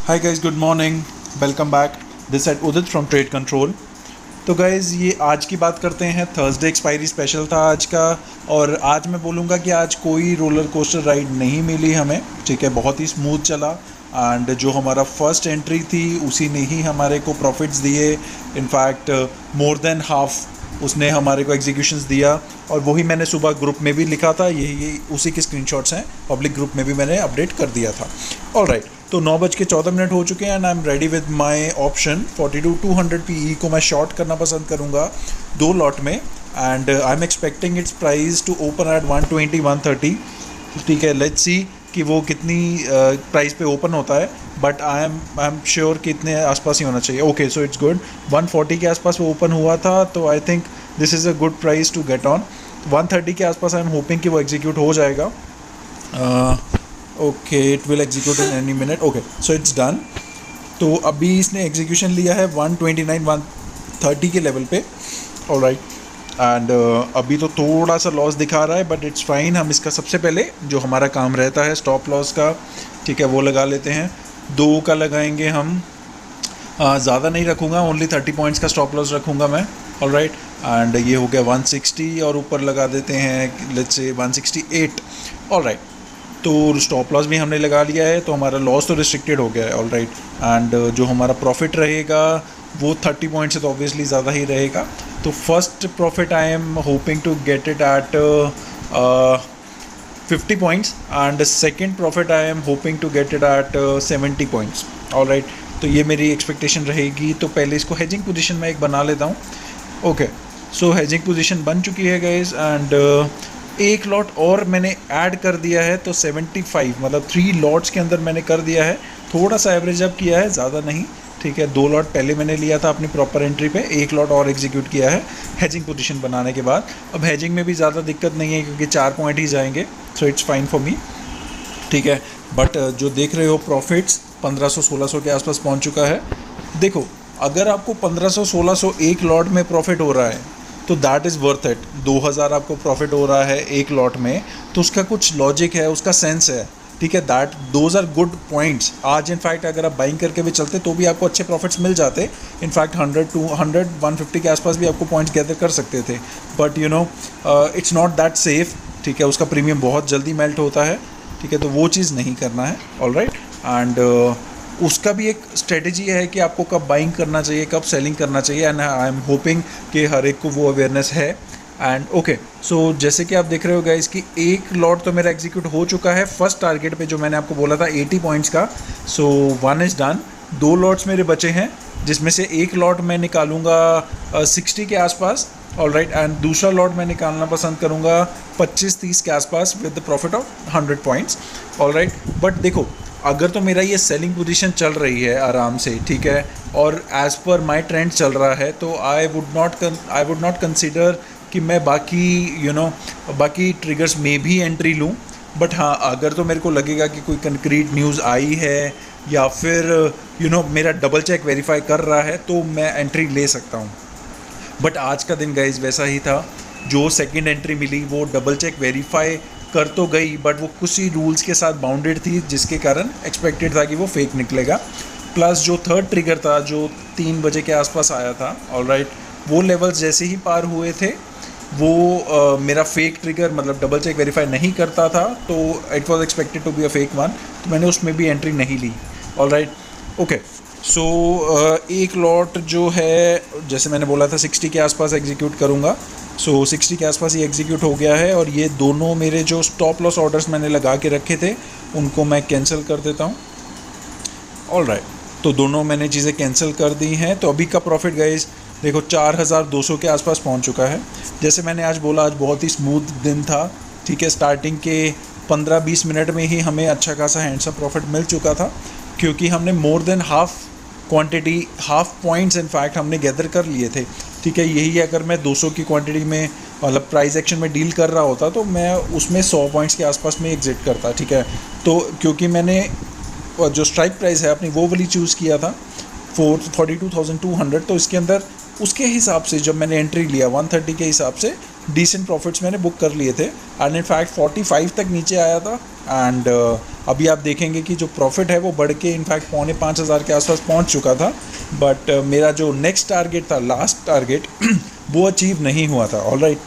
Hi guys, good morning, welcome back. This eight Udit from trade control. तो guys, ये आज की बात करते हैं। थर्सडे एक्सपायरी स्पेशल था आज का। और आज मैं बोलूँगा कि आज कोई रोलर कोस्टर राइड नहीं मिली हमें, ठीक है। बहुत ही स्मूथ चला एंड जो हमारा फर्स्ट एंट्री थी उसी ने ही हमारे को प्रॉफिट्स दिए। इनफैक्ट मोर देन हाफ उसने हमारे को एग्जीक्यूशंस दिया। और वही मैंने सुबह ग्रुप में भी लिखा था, यही उसी के स्क्रीनशॉट्स हैं। पब्लिक ग्रुप में भी मैंने अपडेट कर दिया था। ऑलराइट, तो 9:14 हो चुके हैं and I am ready with my option 42,200 PE को मैं शॉर्ट करना पसंद करूँगा 2 लॉट में। And I am expecting its price to open at 120 130, ठीक है। लेट्स सी कि वो कितनी प्राइस पे ओपन होता है, बट आई एम श्योर कि इतने आसपास ही होना चाहिए। Okay, so it's good. 140 के आसपास वो ओपन हुआ था, तो I think this is a good price to get on. 130 के आसपास आई एम होपिंग कि वो एग्जीक्यूट हो जाएगा। Okay, it will execute in any minute. Okay, so it's done. तो अभी इसने एग्जीक्यूशन लिया है 129 130 के लेवल पे। ऑलराइट, एंड अभी तो थोड़ा सा लॉस दिखा रहा है, बट इट्स फाइन। हम इसका सबसे पहले जो हमारा काम रहता है स्टॉप लॉस का, ठीक है, वो लगा लेते हैं। 2 का लगाएंगे हम। ज़्यादा नहीं रखूँगा, ओनली 30 पॉइंट्स का स्टॉप लॉस रखूँगा मैं। ऑलराइट, एंड ये हो गया 160 और ऊपर लगा देते हैं लेट्स से 168। ऑलराइट, तो स्टॉप लॉस भी हमने लगा लिया है, तो हमारा लॉस तो रिस्ट्रिक्टेड हो गया है। ऑलराइट, एंड जो हमारा प्रॉफिट रहेगा वो 30 पॉइंट से तो ऑब्वियसली ज़्यादा ही रहेगा। तो first profit I am hoping to get it at 50 points and second profit I am hoping to get it at 70 points. Alright, तो ये मेरी एक्सपेक्टेशन रहेगी। तो पहले इसको हेजिंग पोजीशन में एक बना लेता हूँ। ओके, सो हेजिंग पोजीशन बन चुकी है गाइस, एंड एक लॉट और मैंने ऐड कर दिया है, तो 75 मतलब 3 लॉट्स के अंदर मैंने कर दिया है। थोड़ा सा एवरेज अप किया है, ज़्यादा नहीं, ठीक है। 2 लॉट पहले मैंने लिया था अपनी प्रॉपर एंट्री पे, 1 लॉट और एग्जीक्यूट किया है हेजिंग पोजीशन बनाने के बाद। अब हेजिंग में भी ज़्यादा दिक्कत नहीं है क्योंकि 4 पॉइंट ही जाएंगे, so it's fine for me, ठीक है। बट जो देख रहे हो प्रॉफिट्स 1500-1600 के आसपास पहुंच चुका है। देखो, अगर आपको 1500-1600 एक लॉट में प्रॉफिट हो रहा है तो दैट इज़ वर्थ इट। 2000 आपको प्रॉफिट हो रहा है एक लॉट में, तो उसका कुछ लॉजिक है, उसका सेंस है, ठीक है। That those are good points. आज इनफैक्ट अगर आप बाइंग करके भी चलते तो भी आपको अच्छे प्रॉफिट्स मिल जाते। इनफैक्ट 100 150 के आसपास भी आपको पॉइंट्स गैदर कर सकते थे, but you know it's not that safe, ठीक है। उसका प्रीमियम बहुत जल्दी मेल्ट होता है, ठीक है, तो वो चीज़ नहीं करना है। ऑलराइट, एंड उसका भी एक स्ट्रेटजी है कि आपको कब बाइंग करना चाहिए, कब सेलिंग करना चाहिए, एंड आई एम होपिंग कि हर एक को वो अवेयरनेस है। एंड ओके, सो जैसे कि आप देख रहे हो गाइस कि एक लॉट तो मेरा एग्जीक्यूट हो चुका है फर्स्ट टारगेट पे जो मैंने आपको बोला था 80 पॉइंट्स का। सो 1 इज़ डन। 2 लॉट्स मेरे बचे हैं, जिसमें से एक लॉट मैं निकालूंगा 60 के आसपास। ऑलराइट, एंड दूसरा लॉट मैं निकालना पसंद करूँगा 25-30 के आसपास with the profit of 100 points. Alright, but देखो, अगर तो मेरा ये सेलिंग पोजीशन चल रही है आराम से, ठीक है, और एज़ पर माय ट्रेंड चल रहा है, तो आई वुड नॉट कंसीडर कि मैं बाकी ट्रिगर्स में भी एंट्री लूँ। बट हाँ, अगर तो मेरे को लगेगा कि कोई कंक्रीट न्यूज़ आई है या फिर मेरा डबल चेक वेरीफाई कर रहा है, तो मैं एंट्री ले सकता हूँ। बट आज का दिन गाइज वैसा ही था। जो सेकंड एंट्री मिली वो डबल चेक वेरीफाई कर तो गई, बट वो कुछ ही रूल्स के साथ बाउंडेड थी, जिसके कारण एक्सपेक्टेड था कि वो फेक निकलेगा। प्लस जो थर्ड ट्रिगर था जो 3 बजे के आसपास आया था, ऑलराइट, वो लेवल्स जैसे ही पार हुए थे वो मेरा फेक ट्रिगर मतलब डबल चेक वेरीफाई नहीं करता था, तो it was expected to be a fake one, तो मैंने उसमें भी एंट्री नहीं ली। ऑलराइट, ओके, सो एक लॉट जो है जैसे मैंने बोला था 60 के आसपास एग्जीक्यूट करूँगा। सो 60 के आसपास ये एग्जीक्यूट हो गया है, और ये दोनों मेरे जो स्टॉप लॉस ऑर्डर्स मैंने लगा के रखे थे उनको मैं कैंसिल कर देता हूँ। ऑलराइट, तो दोनों मैंने चीज़ें कैंसिल कर दी हैं। तो अभी का प्रॉफिट गाइस देखो 4200 के आसपास पहुँच चुका है। जैसे मैंने आज बोला, आज बहुत ही स्मूथ दिन था, ठीक है। स्टार्टिंग के 15-20 मिनट में ही हमें अच्छा खासा हैंडसम प्रॉफिट मिल चुका था, क्योंकि हमने more than half quantity, half points in fact हमने गैदर कर लिए थे, ठीक है। यही अगर मैं 200 की क्वांटिटी में मतलब प्राइस एक्शन में डील कर रहा होता तो मैं उसमें 100 पॉइंट्स के आसपास में एग्जिट करता, ठीक है। तो क्योंकि मैंने जो स्ट्राइक प्राइस है अपनी वो वाली चूज़ किया था 42,200, तो इसके अंदर उसके हिसाब से जब मैंने एंट्री लिया 130 के हिसाब से डिसेंट प्रॉफिट्स मैंने बुक कर लिए थे एंड इनफैक्ट 45 तक नीचे आया था एंड अभी आप देखेंगे कि जो प्रॉफिट है वो बढ़ के इनफैक्ट 4,500 के आसपास पहुंच चुका था। बट मेरा जो नेक्स्ट टारगेट था, लास्ट टारगेट वो अचीव नहीं हुआ था। ऑलराइट,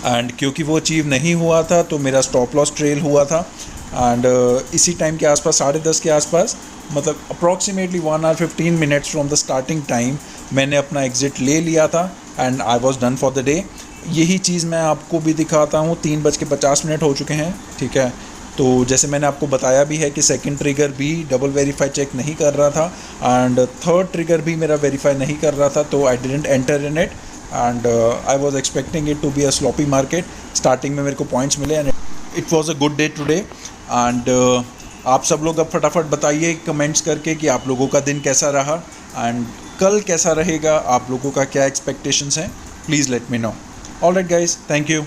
एंड क्योंकि वो अचीव नहीं हुआ था तो मेरा स्टॉप लॉस ट्रेल हुआ था एंड इसी टाइम के आसपास 10:30 के आसपास, मतलब approximately 1 hour 15 minutes from the starting time मैंने अपना एग्ज़िट ले लिया था and I was done for the day. यही चीज़ मैं आपको भी दिखाता हूँ। 3:50 हो चुके हैं, ठीक है। तो जैसे मैंने आपको बताया भी है कि सेकंड ट्रिगर भी डबल वेरीफाई चेक नहीं कर रहा था एंड थर्ड ट्रिगर भी मेरा वेरीफाई नहीं कर रहा था, तो I didn't enter in it and I was expecting it to be a sloppy market. Starting में मेरे को पॉइंट्स मिले and it was a good day today एंड आप सब लोग अब फटाफट बताइए कमेंट्स करके कि आप लोगों का दिन कैसा रहा एंड कल कैसा रहेगा, आप लोगों का क्या एक्सपेक्टेशंस हैं, please let me know. Alright guys, thank you.